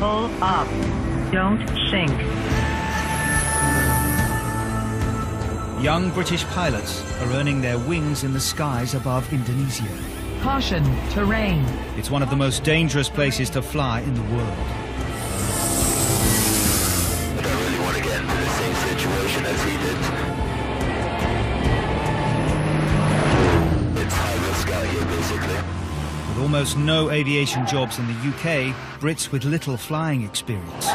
Pull up. Don't sink. Young British pilots are earning their wings in the skies above Indonesia. Caution, terrain. It's one of the most dangerous places to fly in the world. I don't really want to get into the same situation as he did. It's high risk out here, basically. With almost no aviation jobs in the UK, Brits with little flying experience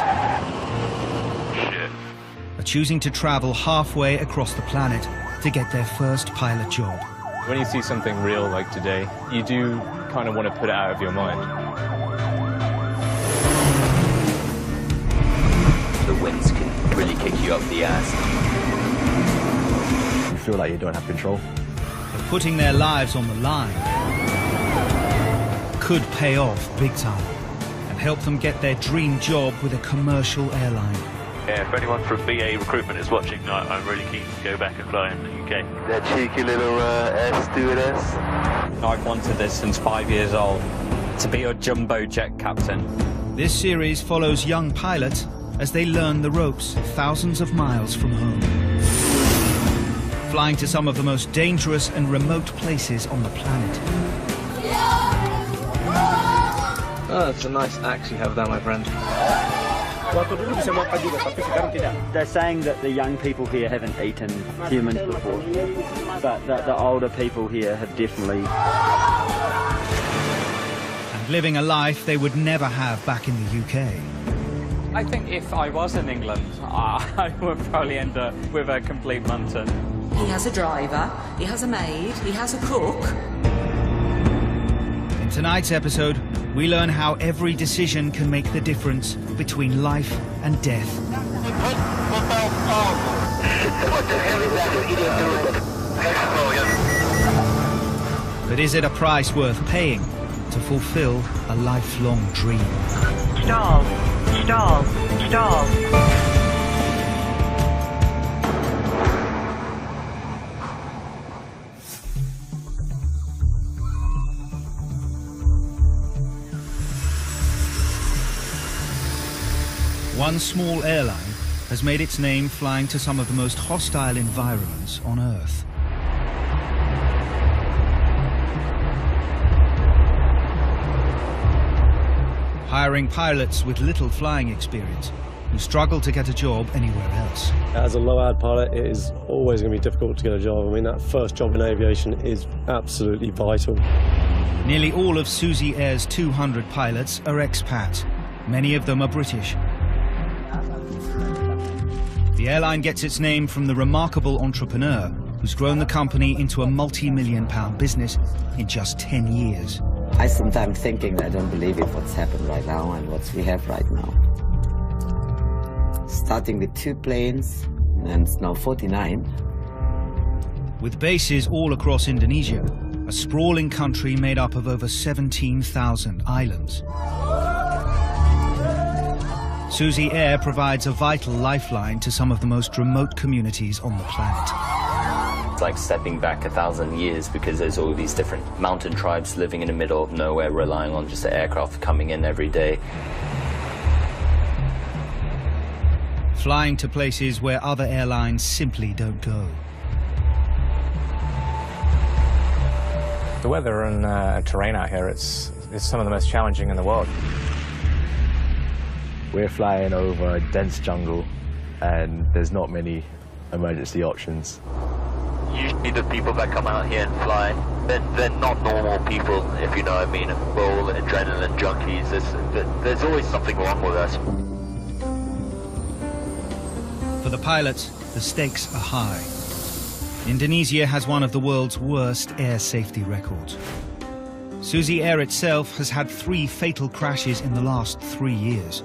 are choosing to travel halfway across the planet to get their first pilot job. When you see something real like today, you do kind of want to put it out of your mind. The winds can really kick you up the ass. You feel like you don't have control. But putting their lives on the line could pay off big time and help them get their dream job with a commercial airline. Yeah, if anyone from BA Recruitment is watching, I'm really keen to go back and fly in the UK. That cheeky little air stewardess. I've wanted this since 5 years old, to be a jumbo jet captain. This series follows young pilots as they learn the ropes thousands of miles from home, flying to some of the most dangerous and remote places on the planet. Oh, it's a nice axe you have there, my friend. They're saying that the young people here haven't eaten humans before, but the older people here have definitely. And living a life they would never have back in the UK. I think if I was in England, I would probably end up with a complete munton. He has a driver, he has a maid, he has a cook. In tonight's episode, we learn how every decision can make the difference between life and death. But is it a price worth paying to fulfill a lifelong dream? Stall. Stall. Stall. One small airline has made its name flying to some of the most hostile environments on Earth. Hiring pilots with little flying experience who struggle to get a job anywhere else. As a low-ad pilot, it is always going to be difficult to get a job. I mean, that first job in aviation is absolutely vital. Nearly all of Suzy Air's 200 pilots are expats. Many of them are British. The airline gets its name from the remarkable entrepreneur who's grown the company into a multi-million-pound business in just 10 years. I sometimes thinking I don't believe it what's happened right now and what we have right now. Starting with 2 planes, and it's now 49. With bases all across Indonesia, a sprawling country made up of over 17,000 islands. Suzy Air provides a vital lifeline to some of the most remote communities on the planet. It's like stepping back 1,000 years because there's all these different mountain tribes living in the middle of nowhere, relying on just the aircraft coming in every day. Flying to places where other airlines simply don't go. The weather and terrain out here, it's some of the most challenging in the world. We're flying over a dense jungle, and there's not many emergency options. Usually the people that come out here and fly, they're not normal people, if you know what I mean. We're all adrenaline junkies. There's always something wrong with us. For the pilots, the stakes are high. Indonesia has one of the world's worst air safety records. Suzy Air itself has had 3 fatal crashes in the last 3 years.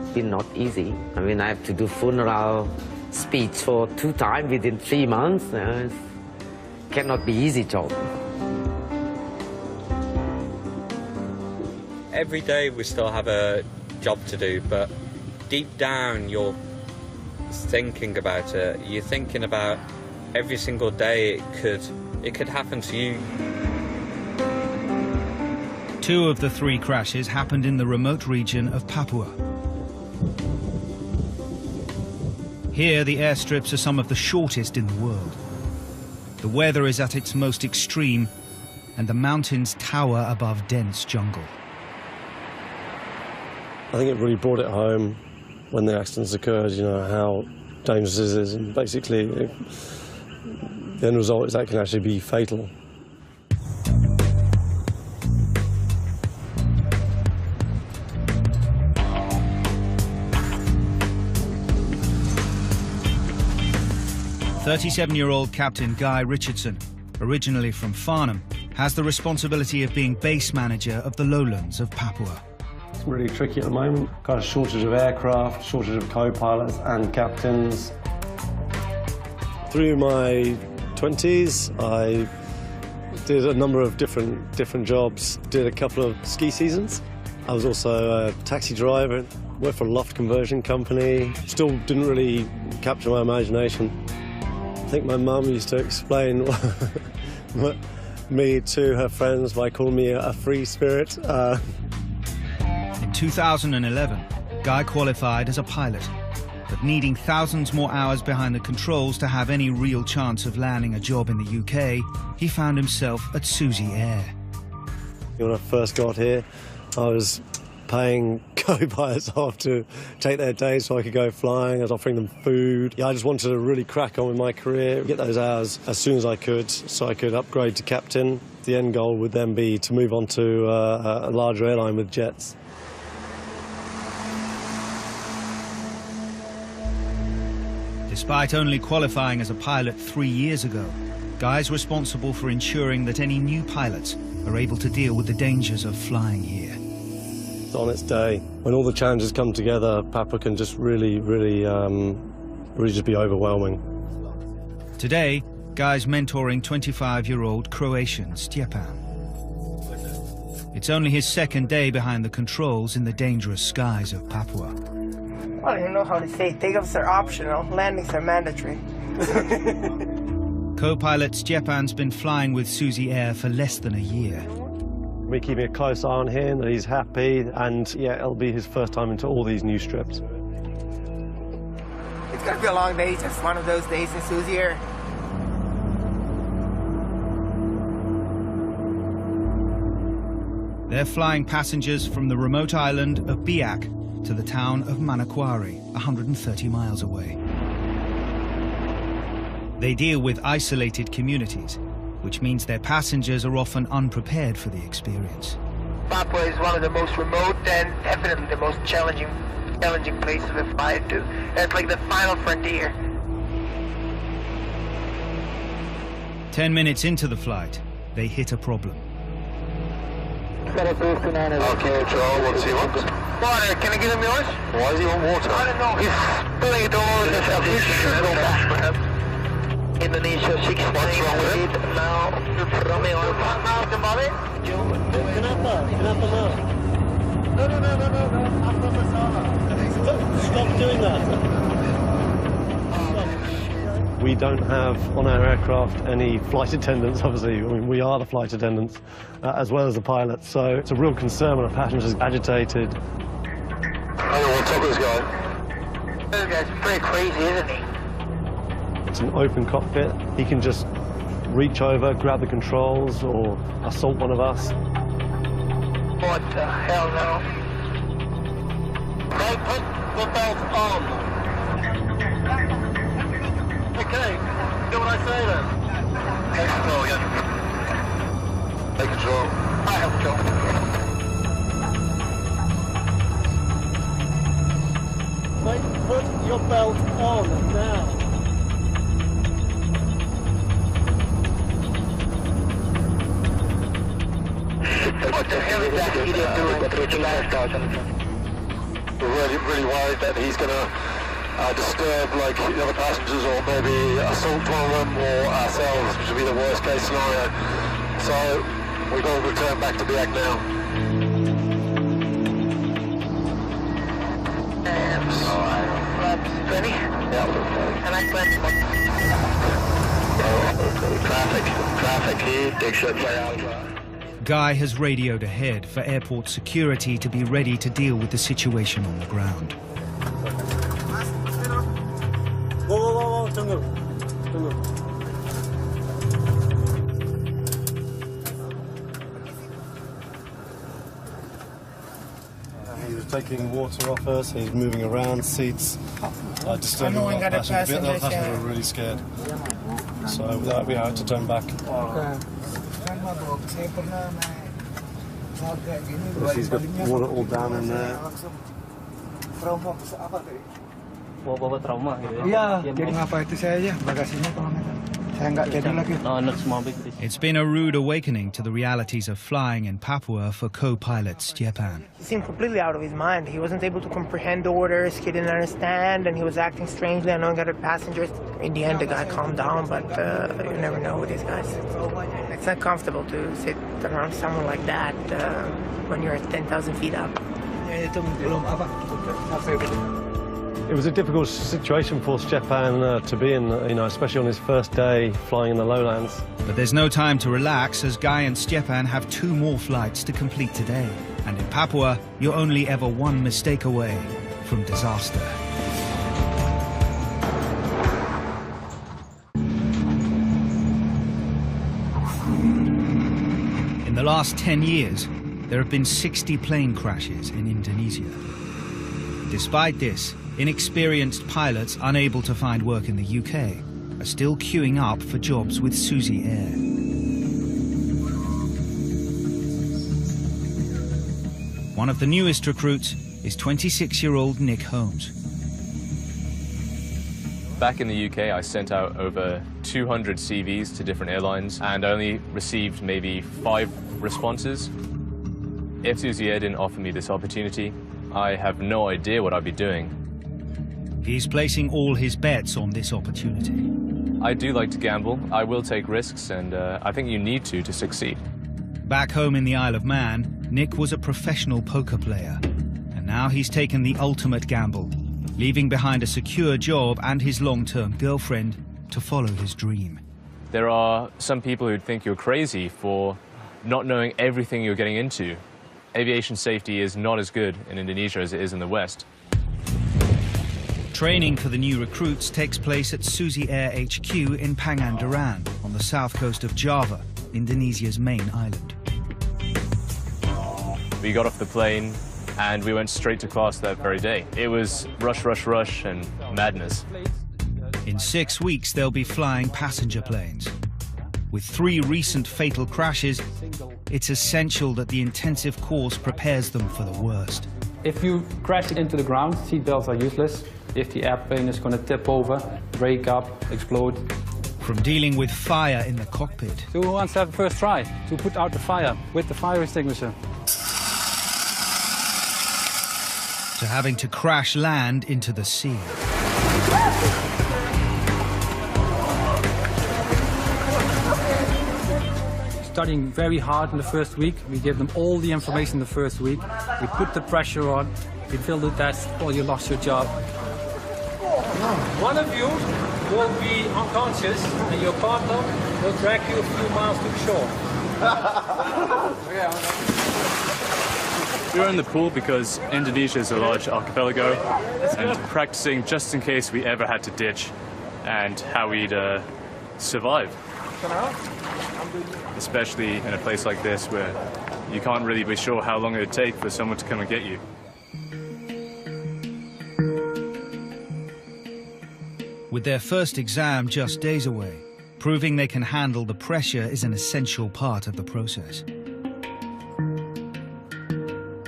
It's been not easy. I mean, I have to do funeral speech for 2 times within 3 months. It cannot be easy job. Every day we still have a job to do, but deep down you're thinking about it. You're thinking about every single day it could happen to you. Two of the three crashes happened in the remote region of Papua. Here, the airstrips are some of the shortest in the world. The weather is at its most extreme, and the mountains tower above dense jungle. I think it really brought it home when the accidents occurred, you know, how dangerous it is, and basically the end result is that can actually be fatal. "37-year-old Captain Guy Richardson, originally from Farnham, has the responsibility of being base manager of the lowlands of Papua. It's really tricky at the moment. Got a shortage of aircraft, shortage of co-pilots and captains. Through my 20s, I did a number of different jobs. Did a couple of ski seasons. I was also a taxi driver, worked for a loft conversion company. Still didn't really capture my imagination. I think my mum used to explain me to her friends by calling me a free spirit. In 2011, Guy qualified as a pilot, but needing thousands more hours behind the controls to have any real chance of landing a job in the UK, he found himself at Suzy Air. When I first got here, I was paying co-pilots off to take their days so I could go flying. I was offering them food. Yeah, I just wanted to really crack on with my career, get those hours as soon as I could so I could upgrade to captain. The end goal would then be to move on to a larger airline with jets. Despite only qualifying as a pilot 3 years ago, Guy's responsible for ensuring that any new pilots are able to deal with the dangers of flying here. On its day, when all the challenges come together, Papua can just really just be overwhelming. Today, Guy's mentoring 25-year-old Croatian Stjepan. It's only his second day behind the controls in the dangerous skies of Papua. I don't even know how to say takeoffs are optional, landings are mandatory. Co-pilot Stjepan's been flying with Suzy Air for less than a year. We're keeping a close eye on him, that he's happy, and yeah, it'll be his first time into all these new strips. It's gonna be a long day, just one of those days in Suzy Air. They're flying passengers from the remote island of Biak to the town of Manokwari, 130 miles away. They deal with isolated communities, which means their passengers are often unprepared for the experience. Papua is one of the most remote and definitely the most challenging place to fly to. It's like the final frontier. 10 minutes into the flight, they hit a problem. Okay, control, what's he want? Water, can I give him yours? Why does he want water? I don't know, he's spilling it all over himself. He should go back, perhaps. Indonesia 6 What's wrong with him? Now, Romeo Alpha. Kembali? Kenapa no? No. Apa masalah? Stop doing that. We don't have on our aircraft any flight attendants, obviously. I mean, we are the flight attendants, as well as the pilots, so it's a real concern when a passenger's agitated. Hang on, what's up with this guy? This guy's pretty crazy, isn't he? It's an open cockpit. He can just reach over, grab the controls, or assault one of us. What the hell now? Hey, put the belt on. Okay, do what I say then. Take control again. Take control. I have control. Mate, put your belt on now. What the hell is that idiot doing? We're really worried that he's going to disturb like the other passengers or maybe assault one of them or ourselves, which would be the worst case scenario. So we've got to return back to Biak now. Flaps 20? Yeah. And I flaps 1. Traffic here, take shot by Alpha. Guy has radioed ahead for airport security to be ready to deal with the situation on the ground. He was taking water off us, he's moving around, seats, disturbing the passengers. The other passengers were really scared. So with that, we had to turn back. He's got water all down in there. It's been a rude awakening to the realities of flying in Papua for co-pilot Stjepan. He seemed completely out of his mind. He wasn't able to comprehend the orders, he didn't understand, and he was acting strangely, annoying other passengers. In the end, the guy calmed down, but you never know with these guys. It's not comfortable to sit around someone like that when you're 10,000 feet up. It was a difficult situation for Stjepan to be in, especially on his first day flying in the lowlands. But there's no time to relax, as Guy and Stjepan have 2 more flights to complete today. And in Papua, you're only ever one mistake away from disaster. In the last 10 years, there have been 60 plane crashes in Indonesia. Despite this, inexperienced pilots unable to find work in the UK are still queuing up for jobs with Suzy Air. One of the newest recruits is 26-year-old Nick Holmes. Back in the UK, I sent out over 200 CVs to different airlines and only received maybe 5 responses. If Suzy Air didn't offer me this opportunity, I have no idea what I'd be doing. He's placing all his bets on this opportunity. I do like to gamble. I will take risks, and I think you need to succeed. Back home in the Isle of Man, Nick was a professional poker player. And now he's taken the ultimate gamble, leaving behind a secure job and his long-term girlfriend to follow his dream. There are some people who'd think you're crazy for not knowing everything you're getting into. Aviation safety is not as good in Indonesia as it is in the West. Training for the new recruits takes place at Suzy Air HQ in Pangandaran, on the south coast of Java, Indonesia's main island. We got off the plane and we went straight to class that very day. It was rush, rush, rush and madness. In 6 weeks, they'll be flying passenger planes. With 3 recent fatal crashes, it's essential that the intensive course prepares them for the worst. If you crash into the ground, seatbelts are useless. If the airplane is going to tip over, break up, explode. From dealing with fire in the cockpit. So who wants to have a first try to put out the fire with the fire extinguisher? To having to crash land into the sea. Studying very hard in the first week. We give them all the information the first week. We put the pressure on. We fill the test, or you lost your job. One of you will be unconscious, and your partner will drag you a few miles to shore. We were in the pool because Indonesia is a large archipelago, and practicing just in case we ever had to ditch, and how we'd survive. Especially in a place like this where you can't really be sure how long it would take for someone to come and get you. With their first exam just days away, proving they can handle the pressure is an essential part of the process.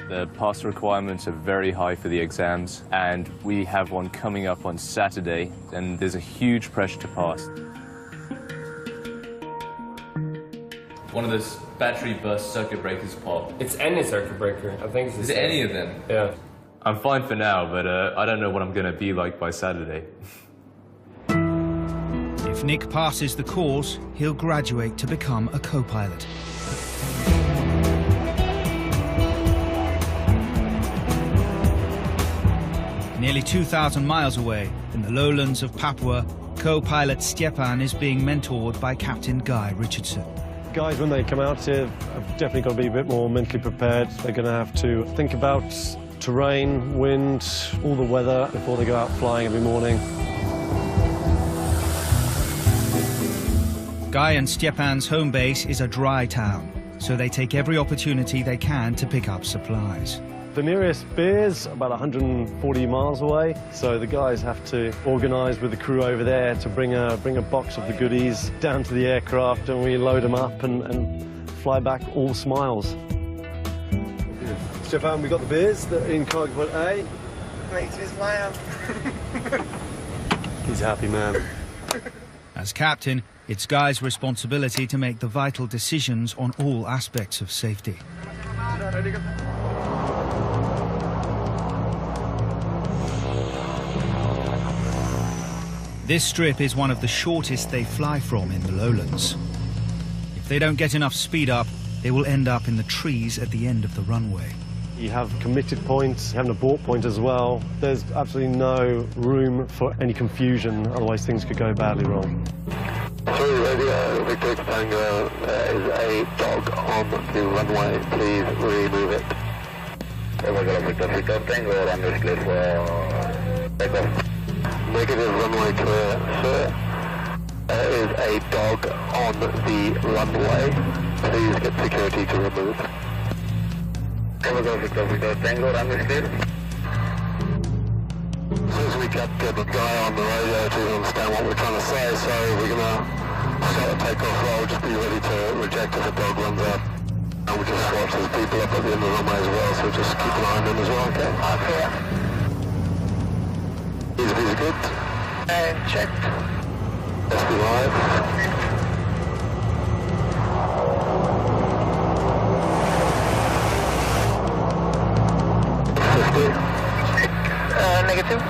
The pass requirements are very high for the exams, and we have one coming up on Saturday, and there's a huge pressure to pass. One of those battery burst circuit breakers popped. It's any circuit breaker. I think it's Is it any of them? Yeah. I'm fine for now, but I don't know what I'm going to be like by Saturday. If Nick passes the course, he'll graduate to become a co-pilot. Nearly 2,000 miles away, in the lowlands of Papua, co-pilot Stjepan is being mentored by Captain Guy Richardson. Guys, when they come out here, have definitely got to be a bit more mentally prepared. They're going to have to think about terrain, wind, all the weather before they go out flying every morning. Guy and Stjepan's home base is a dry town, so they take every opportunity they can to pick up supplies. The nearest beer's about 140 miles away, so the guys have to organise with the crew over there to bring a box of the goodies down to the aircraft, and we load them up and fly back all smiles. Stjepan, we got the beers that are in cargo port A. Makes me smile. He's a happy man. As captain, it's Guy's responsibility to make the vital decisions on all aspects of safety. This strip is one of the shortest they fly from in the lowlands. If they don't get enough speed up, they will end up in the trees at the end of the runway. You have committed points, you have an abort point as well. There's absolutely no room for any confusion, otherwise things could go badly wrong. Sorry, radio, Victor Tango, there is a dog on the runway, please remove it. Victor Tango, runway clear for takeoff. Negative, runway clear, sir. There is a dog on the runway. Please get security to remove. Victor Tango, runway clear. As soon as we get the guy on the radio to understand what we're trying to say, so we're going to start a takeoff roll, just be ready to reject if the dog runs out. And we just watch those people up at the end of the runway as well, so just keep an eye on them as well, okay? Okay. Easy good. And check. Let's be live. 50. Negative.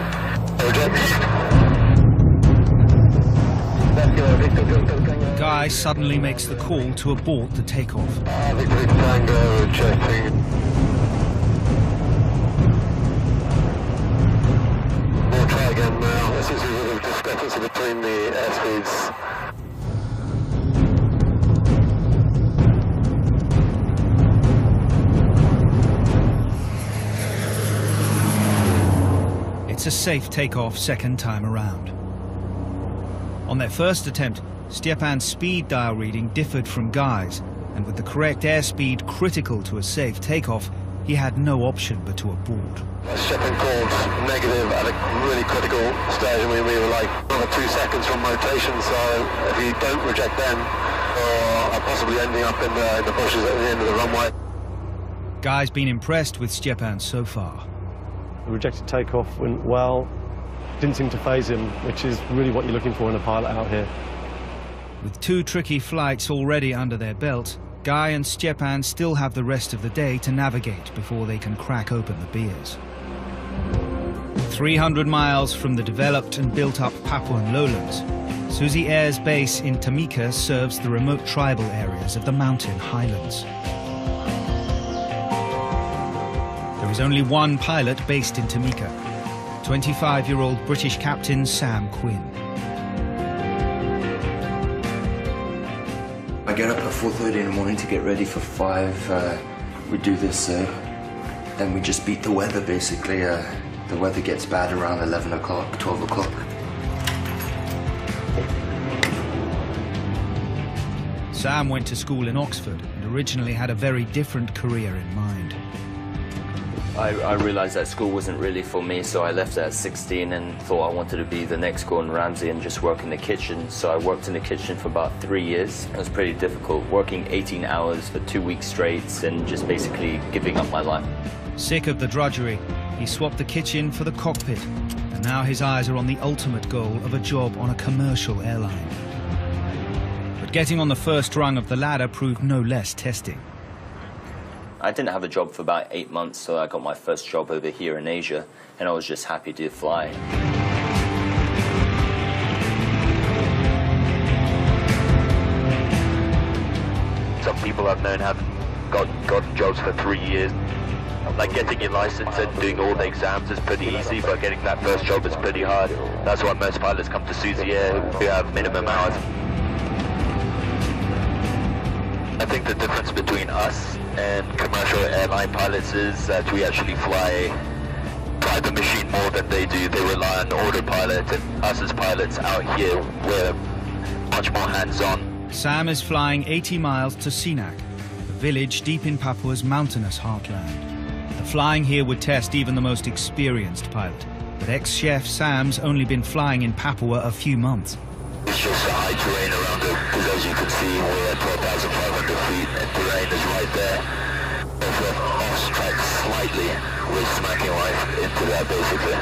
Guy suddenly makes the call to abort the takeoff. Victory Tango rejecting. We'll try again now. This is a discrepancy between the airspeeds. It's a safe takeoff second time around. On their first attempt, Stjepan's speed dial reading differed from Guy's, and with the correct airspeed critical to a safe takeoff, he had no option but to abort. Stjepan called negative at a really critical stage. I mean, we were like another 2 seconds from rotation, so if you don't reject then, or possibly ending up in the bushes at the end of the runway. Guy's been impressed with Stjepan so far. The rejected takeoff went well. Didn't seem to faze him, which is really what you're looking for in a pilot out here. With 2 tricky flights already under their belt, Guy and Stjepan still have the rest of the day to navigate before they can crack open the beers. 300 miles from the developed and built-up Papuan lowlands, Suzy Air's base in Tamika serves the remote tribal areas of the mountain highlands. There is only one pilot based in Tamika, 25-year-old British captain Sam Quinn. I get up at 4:30 in the morning to get ready for 5. We do this, then we just beat the weather basically. The weather gets bad around 11 o'clock, 12 o'clock. Sam went to school in Oxford and originally had a very different career in mind. I realized that school wasn't really for me, so I left at 16 and thought I wanted to be the next Gordon Ramsay and just work in the kitchen. So I worked in the kitchen for about 3 years. It was pretty difficult, working 18 hours for 2 weeks straight and just basically giving up my life. Sick of the drudgery, he swapped the kitchen for the cockpit, and now his eyes are on the ultimate goal of a job on a commercial airline. But getting on the first rung of the ladder proved no less testing. I didn't have a job for about 8 months, so I got my first job over here in Asia, and I was just happy to fly. Some people I've known have got jobs for 3 years. Like getting your license and doing all the exams is pretty easy, but getting that first job is pretty hard. That's why most pilots come to Suzy Air who have minimum hours. I think the difference between us and commercial airline pilots is that we actually fly the machine more than they do. They rely on autopilot, and us as pilots out here, we're much more hands-on. Sam is flying 80 miles to Sinak, a village deep in Papua's mountainous heartland. The flying here would test even the most experienced pilot, but ex-chef Sam's only been flying in Papua a few months. It's just the high terrain around it, because as you can see, we're at 12,500 feet, and terrain is right there. If we're off track slightly, we're smacking life into that, basically.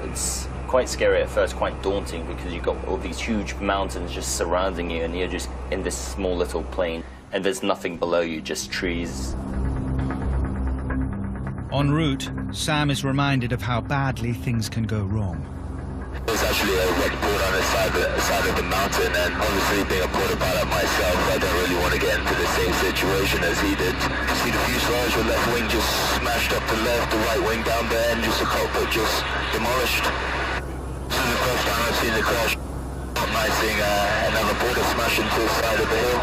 It's quite scary at first, quite daunting, because you've got all these huge mountains just surrounding you, and you're just in this small little plane, and there's nothing below you, just trees. En route, Sam is reminded of how badly things can go wrong. There's actually a wreck board on the side of the mountain, and obviously being a porter pilot myself, I don't really want to get into the same situation as he did. You see the fuselage, the left wing just smashed up to left, the right wing down there, and just the cockpit just demolished. This is the first time I've seen a crash. Not nice seeing another porter smash into the side of the hill.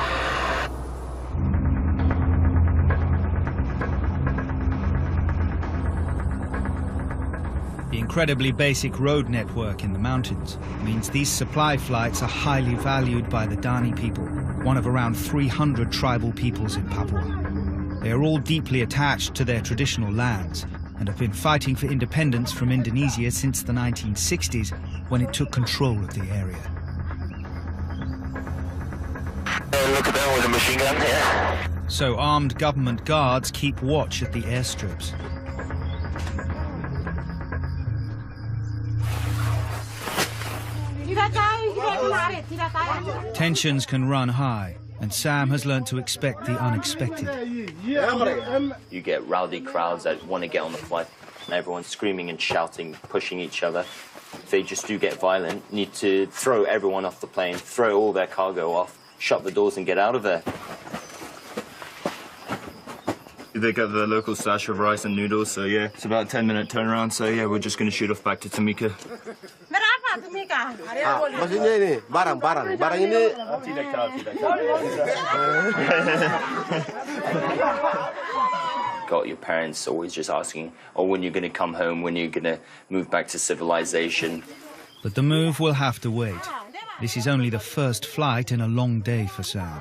The incredibly basic road network in the mountains means these supply flights are highly valued by the Dani people, one of around 300 tribal peoples in Papua. They are all deeply attached to their traditional lands and have been fighting for independence from Indonesia since the 1960s, when it took control of the area. Look at that with a machine gun here. So armed government guards keep watch at the airstrips. Tensions can run high, and Sam has learned to expect the unexpected. You get rowdy crowds that want to get on the flight, and everyone's screaming and shouting, pushing each other. If they just do get violent, you need to throw everyone off the plane, throw all their cargo off, shut the doors and get out of there. They got the local stash of rice and noodles, so yeah, it's about a 10-minute turnaround, so yeah, we're just going to shoot off back to Tamika. Maksudnya ini, barang ini. Got your parents always just asking, oh, when you're going to come home, when you're going to move back to civilization. But the move will have to wait. This is only the first flight in a long day for Sam.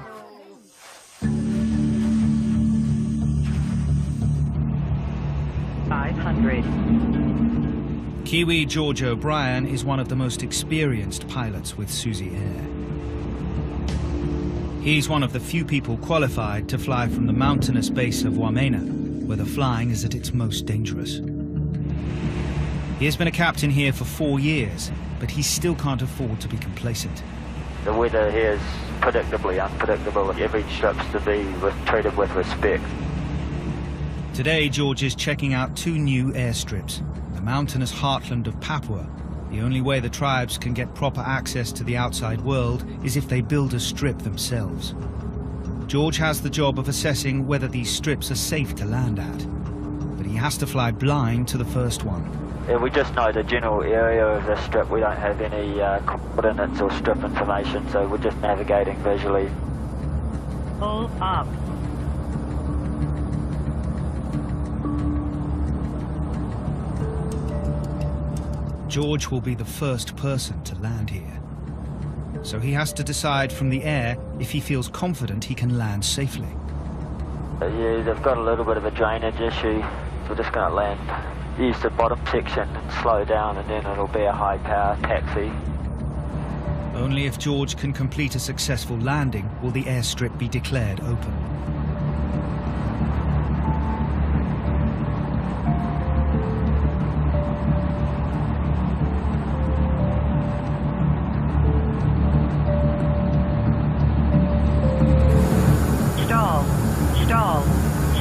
Kiwi George O'Brien is one of the most experienced pilots with Suzy Air. He's one of the few people qualified to fly from the mountainous base of Wamena, where the flying is at its most dangerous. He has been a captain here for 4 years, but he still can't afford to be complacent. The weather here is predictably unpredictable. Every strip's to be treated with respect. Today, George is checking out 2 new airstrips. The mountainous heartland of Papua. The only way the tribes can get proper access to the outside world is if they build a strip themselves. George has the job of assessing whether these strips are safe to land at, but he has to fly blind to the first one. Yeah, we just know the general area of the strip. We don't have any coordinates or strip information, so we're just navigating visually. Pull up. George will be the first person to land here. So he has to decide from the air if he feels confident he can land safely. Yeah, they've got a little bit of a drainage issue, so we're just going to land. Use the bottom section and slow down, and then it'll be a high-power taxi. Only if George can complete a successful landing will the airstrip be declared open.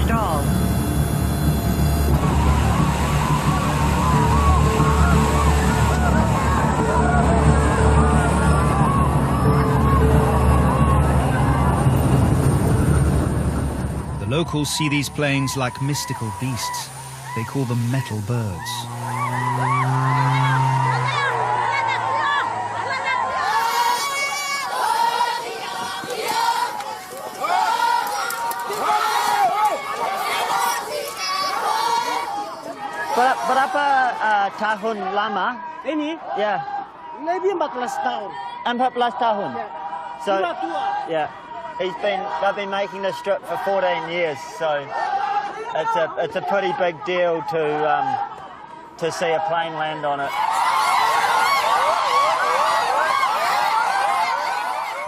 Stall. The locals see these planes like mystical beasts. They call them metal birds. Berapa tahun lama? Ini? Ya. Lebih 14 tahun. 14 tahun. Ya. So, Tua. yeah, they've been making this strip for 14 years, so it's a pretty big deal to see a plane land on it.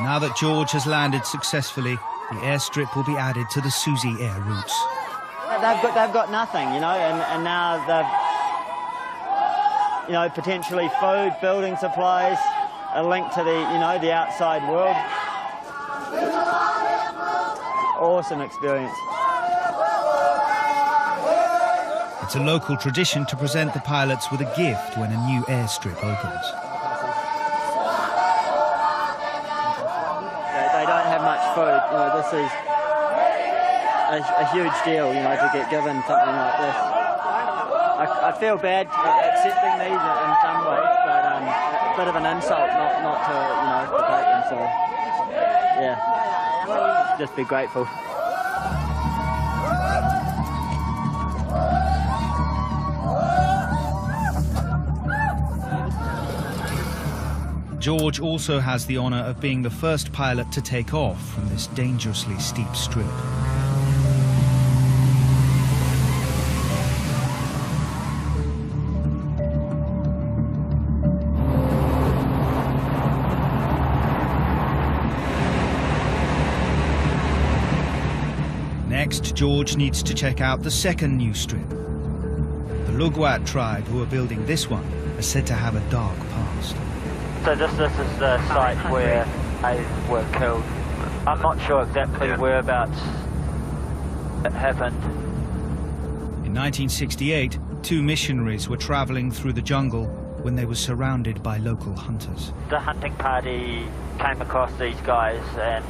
Now that George has landed successfully, the airstrip will be added to the Suzy Air routes. They've got nothing, you know, and now they've, you know, potentially food, building supplies, a link to the, you know, the outside world. Awesome experience. It's a local tradition to present the pilots with a gift when a new airstrip opens. They don't have much food, you know, this is a huge deal, you know, to get given something like this. I feel bad accepting these in some ways, but a bit of an insult not to, you know, to take them, so yeah, just be grateful. George also has the honour of being the first pilot to take off from this dangerously steep strip. Next, George needs to check out the second new strip. The Lugwat tribe who are building this one are said to have a dark past. So this is the site where they were killed. I'm not sure exactly whereabouts it happened. In 1968, 2 missionaries were travelling through the jungle when they were surrounded by local hunters. The hunting party came across these guys and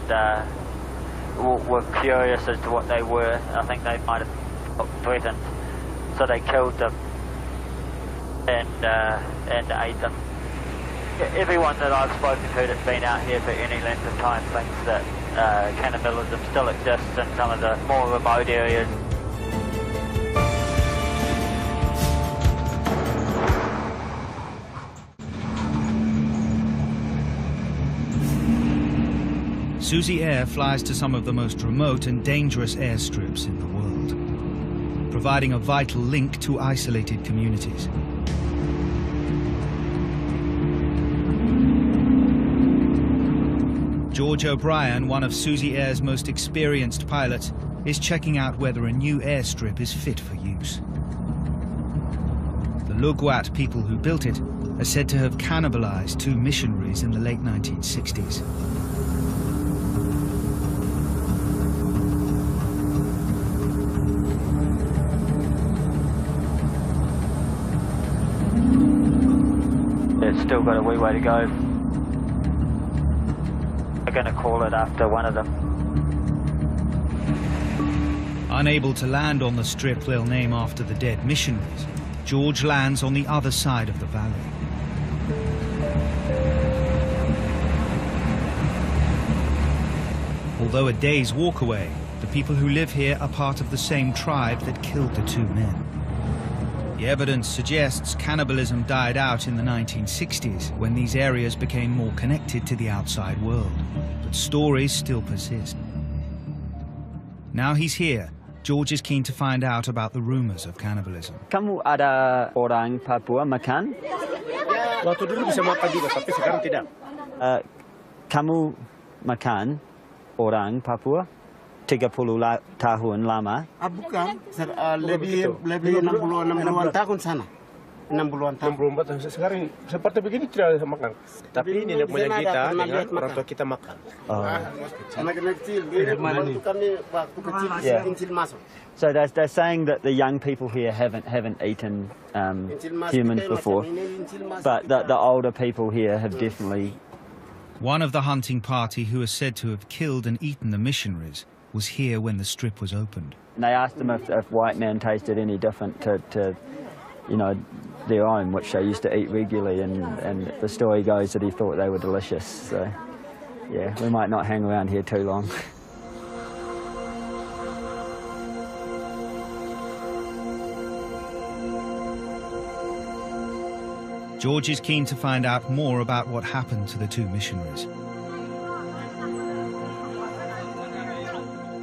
were curious as to what they were. I think they might have felt threatened, so they killed them and ate them. Everyone that I've spoken to that's been out here for any length of time thinks that cannibalism still exists in some of the more remote areas. Suzy Air flies to some of the most remote and dangerous airstrips in the world, providing a vital link to isolated communities. George O'Brien, one of Suzy Air's most experienced pilots, is checking out whether a new airstrip is fit for use. The Lugwat people who built it are said to have cannibalized 2 missionaries in the late 1960s. It's still got a wee way to go. We're going to call it after one of them. Unable to land on the strip they'll name after the dead missionaries, George lands on the other side of the valley. Although a day's walk away, the people who live here are part of the same tribe that killed the 2 men. The evidence suggests cannibalism died out in the 1960s, when these areas became more connected to the outside world. But stories still persist. Now he's here, George is keen to find out about the rumors of cannibalism. Kamu ada orang Papua makan? Waktu dulu bisa makan juga, tapi sekarang tidak. Kamu makan orang Papua 30 tahun lama? Bukan, lebih 60-an tahun sana. 60-an tahun. 64 tahun. Sekarang seperti begini tidak bisa makan. Tapi ini moyang kita dengan orang tua kita makan. Anak kecil, waktu kami waktu kecil masuk. So they're saying that the young people here haven't eaten humans before, but the older people here have definitely. One of the hunting party who is said to have killed and eaten the missionaries was here when the strip was opened. And they asked them if white man tasted any different to you know, their own, which they used to eat regularly, and the story goes that he thought they were delicious. So, yeah, we might not hang around here too long. George is keen to find out more about what happened to the two missionaries.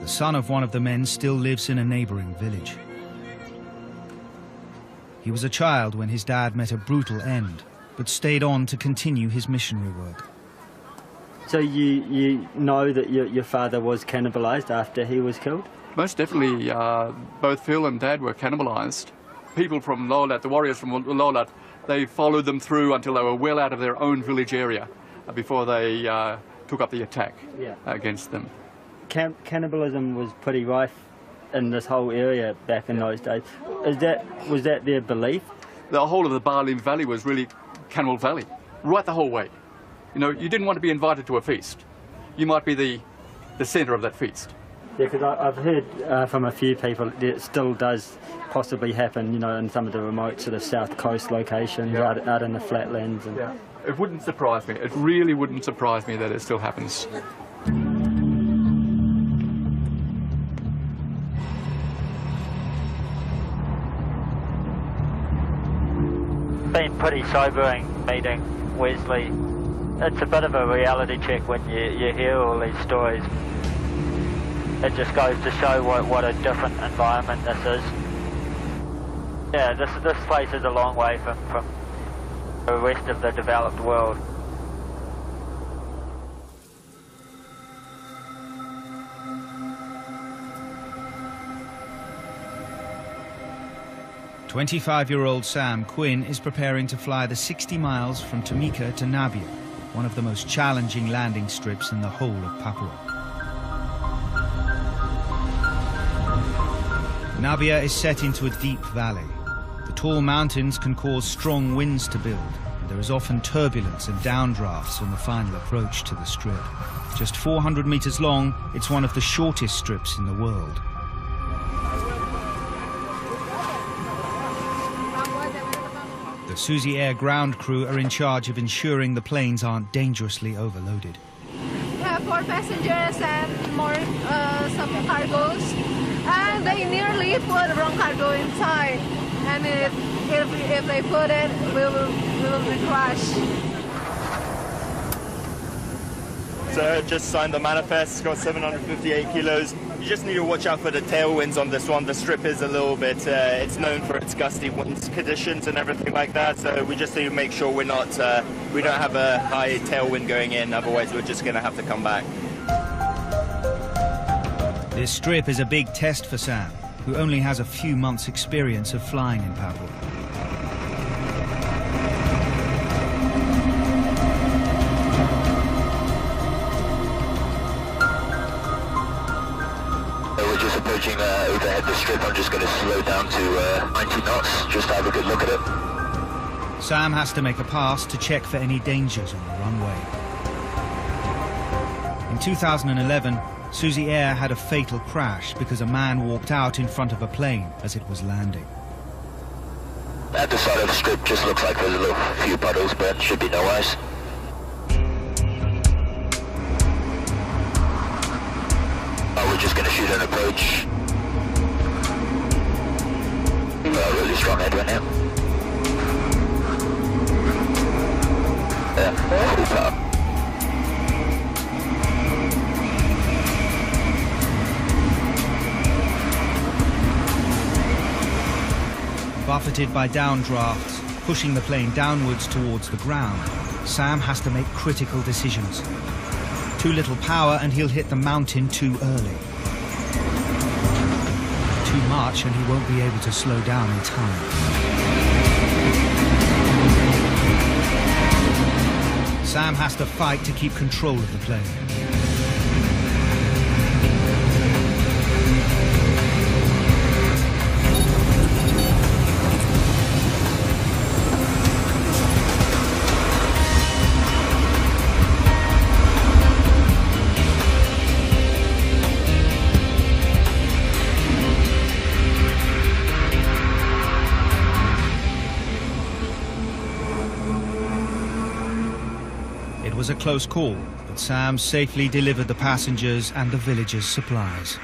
The son of one of the men still lives in a neighboring village. He was a child when his dad met a brutal end, but stayed on to continue his missionary work. So you know that your father was cannibalized after he was killed? Most definitely, both Phil and Dad were cannibalized. People from Lolat, the warriors from Lolat, they followed them through until they were well out of their own village area before they took up the attack against them. Cannibalism was pretty rife in this whole area back in those days. Was that their belief? The whole of the Barlim Valley was really Cannibal Valley, right the whole way. You know, you didn't want to be invited to a feast. You might be the centre of that feast. Yeah, because I've heard from a few people that it still does possibly happen, you know, in some of the remote sort of south coast locations, out in the flatlands. And It wouldn't surprise me. It really wouldn't surprise me that it still happens. Been pretty sobering meeting Wesley. It's a bit of a reality check when you hear all these stories. It just goes to show what a different environment this is. Yeah, this place is a long way from the rest of the developed world. "25-year-old Sam Quinn is preparing to fly the 60 miles from Tamika to Nabia, one of the most challenging landing strips in the whole of Papua. Nabia is set into a deep valley. The tall mountains can cause strong winds to build, and there is often turbulence and downdrafts on the final approach to the strip. Just 400 meters long, it's one of the shortest strips in the world. The Suzy Air ground crew are in charge of ensuring the planes aren't dangerously overloaded. We have 4 passengers and more some cargoes, and they nearly put the wrong cargo inside. And if they put it, we will be crushed. So just signed the manifest. It's got 758 kilos. You just need to watch out for the tailwinds on this one. The strip is a little bit, it's known for its gusty wind conditions and everything like that. So we just need to make sure we don't have a high tailwind going in. Otherwise, we're just going to have to come back. This strip is a big test for Sam, who only has a few months' experience of flying in Papua. We're just approaching overhead the strip. I'm just going to slow down to 90 knots, just to have a good look at it. Sam has to make a pass to check for any dangers on the runway. In 2011, Suzy Air had a fatal crash because a man walked out in front of a plane as it was landing. At the side of the strip just looks like there's a few puddles, but should be no ice. We're just going to shoot an approach. Really strong headwind now. Yeah, full power. Buffeted by downdrafts, pushing the plane downwards towards the ground, Sam has to make critical decisions. Too little power and he'll hit the mountain too early. Too much and he won't be able to slow down in time. Sam has to fight to keep control of the plane. It was a close call, but Sam safely delivered the passengers and the villagers' supplies.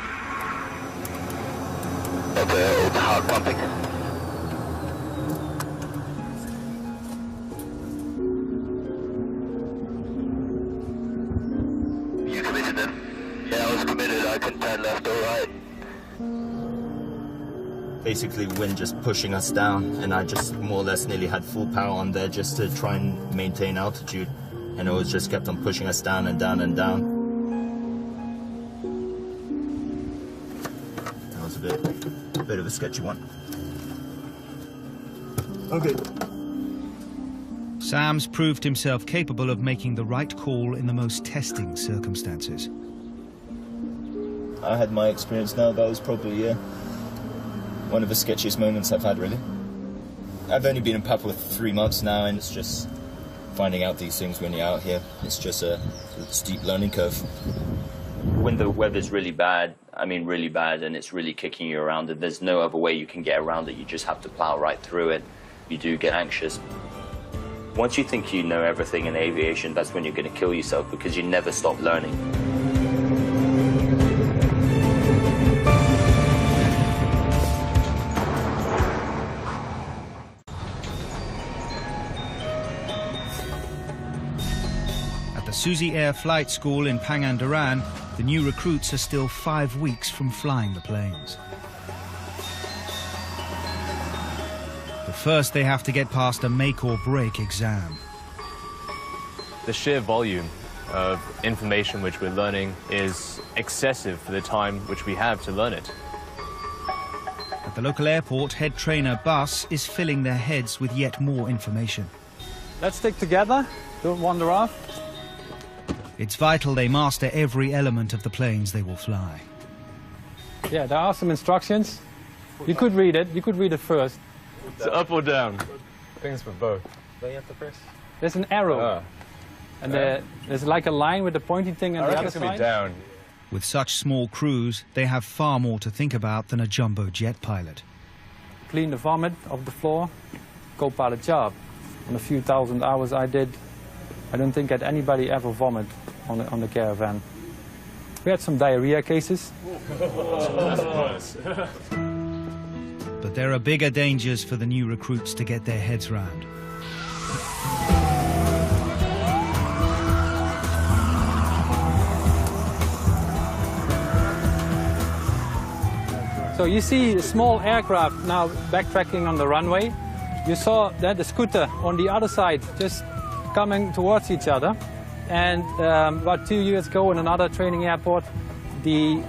All the heart pumping. basically wind just pushing us down, and I just more or less nearly had full power on there just to try and maintain altitude, and it was just kept on pushing us down and down and down. That was a bit of a sketchy one. Okay. Sam's proved himself capable of making the right call in the most testing circumstances. I had my experience now. That was probably one of the sketchiest moments I've had, really. I've only been in Papua for 3 months now, and it's just finding out these things when you're out here. It's just a steep learning curve. When the weather's really bad, I mean really bad, and it's really kicking you around, and there's no other way you can get around it. You just have to plow right through it. You do get anxious. Once you think you know everything in aviation, that's when you're going to kill yourself, because you never stop learning. Suzy Air Flight School in Pangandaran, the new recruits are still 5 weeks from flying the planes. But first they have to get past a make or break exam. The sheer volume of information which we're learning is excessive for the time which we have to learn it. At the local airport, head trainer Bas is filling their heads with yet more information. Let's stick together, don't wander off. It's vital they master every element of the planes they will fly. Yeah, there are some instructions. You could read it first. It's up or down? I think it's for both. Do you have to press? There's an arrow. And there's like a line with the pointy thing on the other side. Down. With such small crews, they have far more to think about than a jumbo jet pilot. Clean the vomit off the floor, co-pilot job. On a few thousand hours I did, I don't think that anybody ever vomited on the Caravan. We had some diarrhea cases. But there are bigger dangers for the new recruits to get their heads round. So you see a small aircraft now backtracking on the runway. You saw that the scooter on the other side just coming towards each other. And about 2 years ago in another training airport, the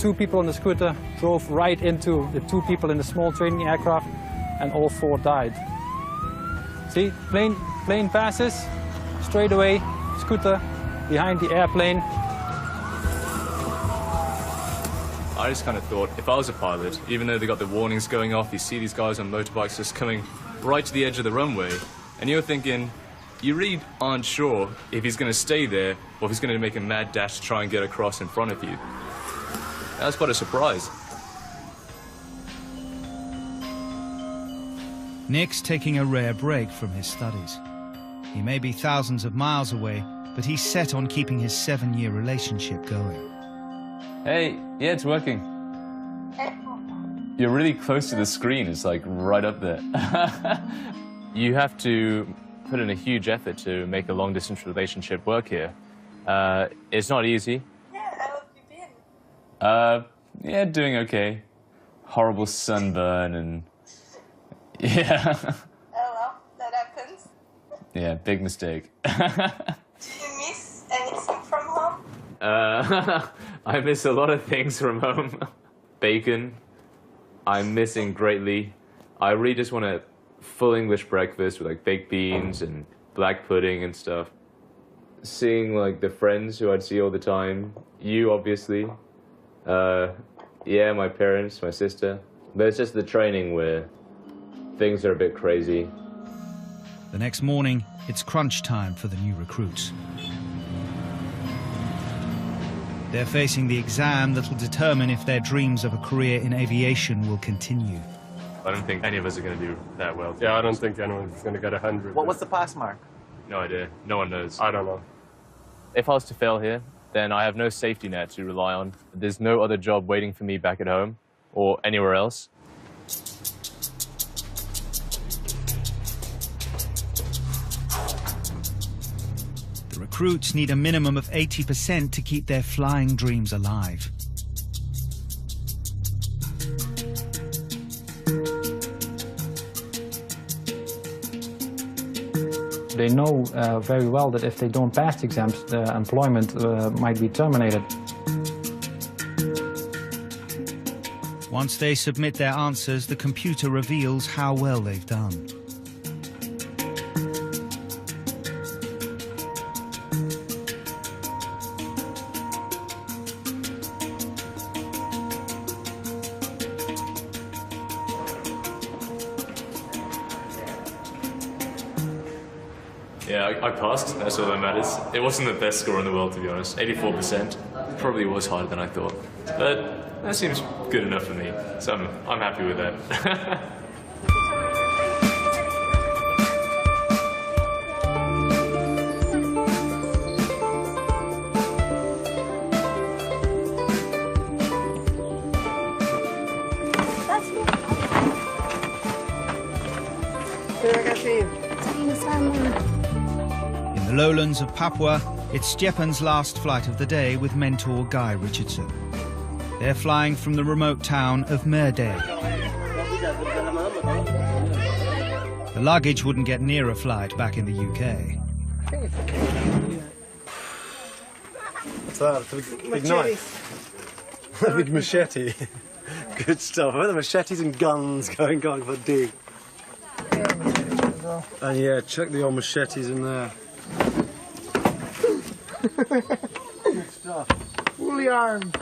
2 people on the scooter drove right into the 2 people in the small training aircraft, and all 4 died. See, plane passes, straight away, scooter behind the airplane. I just kind of thought, if I was a pilot, even though they got the warnings going off, you see these guys on motorbikes just coming right to the edge of the runway, and you're thinking, you really aren't sure if he's going to stay there or if he's going to make a mad dash to try and get across in front of you. That was quite a surprise. Nick's taking a rare break from his studies. He may be thousands of miles away, but he's set on keeping his 7-year relationship going. Hey, yeah, it's working. You're really close to the screen. It's like right up there. You have to put in a huge effort to make a long-distance relationship work here. It's not easy. Yeah, how have you been? Yeah, doing okay. Horrible sunburn and... yeah. Oh well, that happens. Yeah, big mistake. Do you miss anything from home? I miss a lot of things from home. Bacon, I'm missing greatly. I really just want a full English breakfast with like baked beans and black pudding and stuff. Seeing like the friends who I'd see all the time. You, obviously. Yeah, my parents, my sister. But it's just the training where things are a bit crazy. The next morning, it's crunch time for the new recruits. They're facing the exam that will determine if their dreams of a career in aviation will continue. I don't think any of us are going to do that well. Yeah, I don't think anyone's going to get 100. What was the pass mark? No idea. No one knows. I don't know. If I was to fail here, then I have no safety net to rely on. There's no other job waiting for me back at home or anywhere else. The recruits need a minimum of 80% to keep their flying dreams alive. They know very well that if they don't pass the exams, their employment might be terminated. Once they submit their answers, the computer reveals how well they've done. Yeah, I passed. That's all that matters. It wasn't the best score in the world, to be honest. 84%. Probably was harder than I thought. But that seems good enough for me. So I'm happy with that. In the lowlands of Papua, it's Stjepan's last flight of the day with mentor Guy Richardson. They're flying from the remote town of Merdey. The luggage wouldn't get near a flight back in the UK. What's that? It's a big knife. A big machete. Good stuff. I the machetes and guns going for D. And yeah, check the old machetes in there. Good stuff. Fully armed.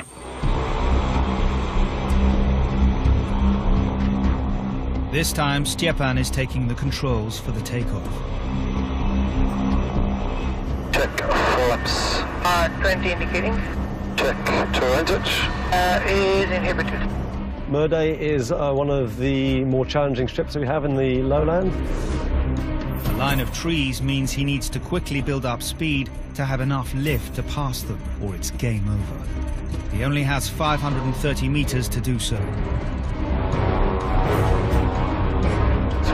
This time, Stjepan is taking the controls for the takeoff. Check flaps. 20 indicating. Check turret touch. Is inhibited. Merdey is one of the more challenging strips that we have in the lowland. A line of trees means he needs to quickly build up speed to have enough lift to pass them, or it's game over. He only has 530 meters to do so.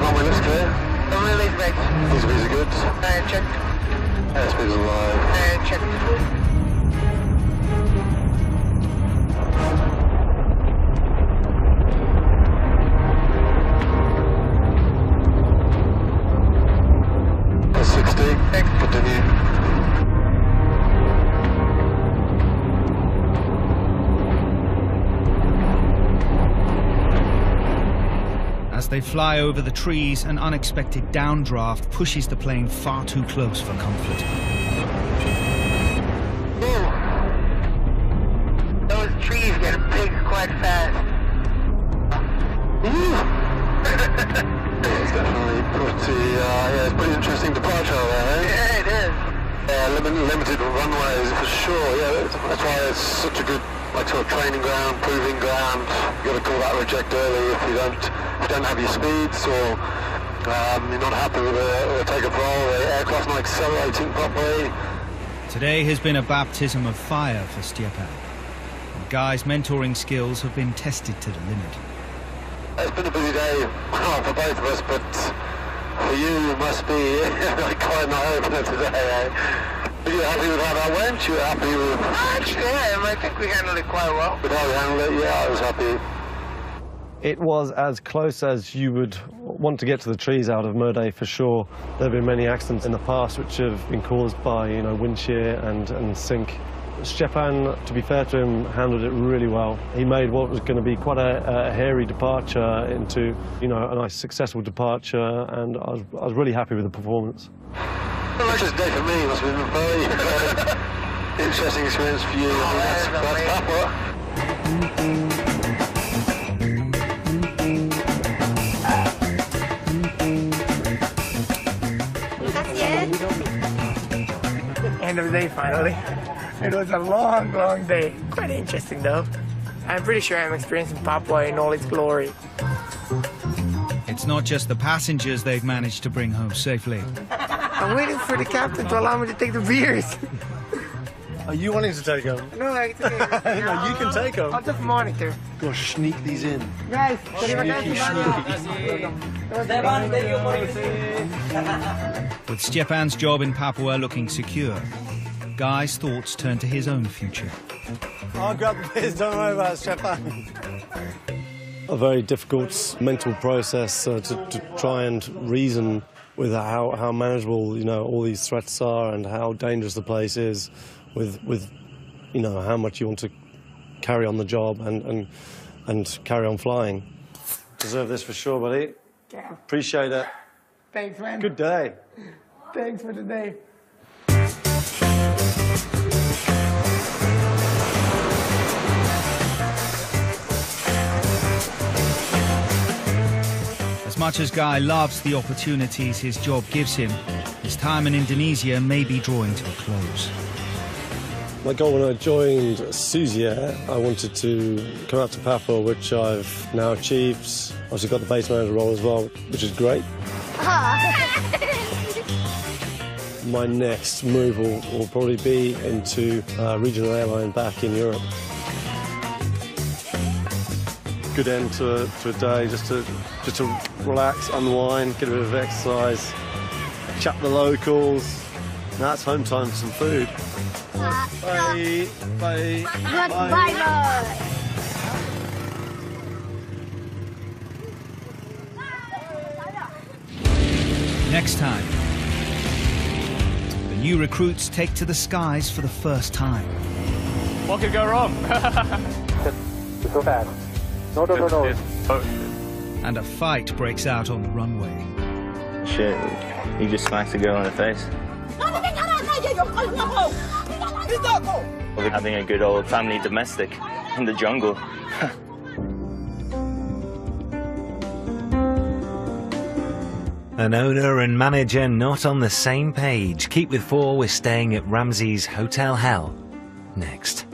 Runway looks clear. Runway looks right. These are good. Check. Airspeed's alive. Check. As they fly over the trees, an unexpected downdraft pushes the plane far too close for comfort. Those trees get big quite fast. It's definitely it's pretty interesting departure there, eh? Yeah, it is. Limited runways for sure. Yeah, that's why it's such a good sort of training ground, proving ground. You got to call that reject early if you don't have your speeds, or you're not happy with the takeoff roll. The aircraft's not accelerating properly. Today has been a baptism of fire for Stjepan. Guy's mentoring skills have been tested to the limit. It's been a busy day for both of us, but for you, it must be quite an eye-opener today, eh? Are you happy with how that went? You were happy with... Actually, yeah, I think we handled it quite well. With how we handled it, yeah, I was happy. It was as close as you would want to get to the trees out of Merdey for sure. There have been many accidents in the past which have been caused by, wind shear and sink. Stjepan, to be fair to him, handled it really well. He made what was going to be quite a hairy departure into, a nice successful departure, and I was really happy with the performance. Well, that's just a day for me. It must have been a very interesting experience for you. That's Papua. End of the day, finally. It was a long, long day. Quite interesting, though. I'm pretty sure I'm experiencing Papua in all its glory. It's not just the passengers they've managed to bring home safely. I'm waiting for the captain to allow me to take the beers. Are you wanting to take them? No, I can take them. No, you can take them. I'll just monitor. You'll sneak these in. Guys, sneaky. With Stjepan's job in Papua looking secure, Guy's thoughts turn to his own future. I'll grab the beers, don't worry about it, Stjepan. A very difficult mental process to try and reason with how manageable, you know, all these threats are and how dangerous the place is, with you know, how much you want to carry on the job and carry on flying. Deserve this for sure, buddy. Yeah. Appreciate it. Thanks, man. Good day. Thanks for today. As much as Guy loves the opportunities his job gives him, his time in Indonesia may be drawing to a close. My goal when I joined Suzy Air, I wanted to come out to Papua, which I've now achieved. Obviously got the base manager role as well, which is great. My next move will probably be into a regional airline back in Europe. Good end to a day, just to relax, unwind, get a bit of exercise, chat the locals. Now it's home time for some food. Bye. Bye. Bye. Next time, the new recruits take to the skies for the first time. What could go wrong? So bad. No. And a fight breaks out on the runway. Shit, you just smacked a girl in the face. We're having a good old family domestic in the jungle. An owner and manager not on the same page. Keep with 4, we're staying at Ramsey's Hotel Hell next.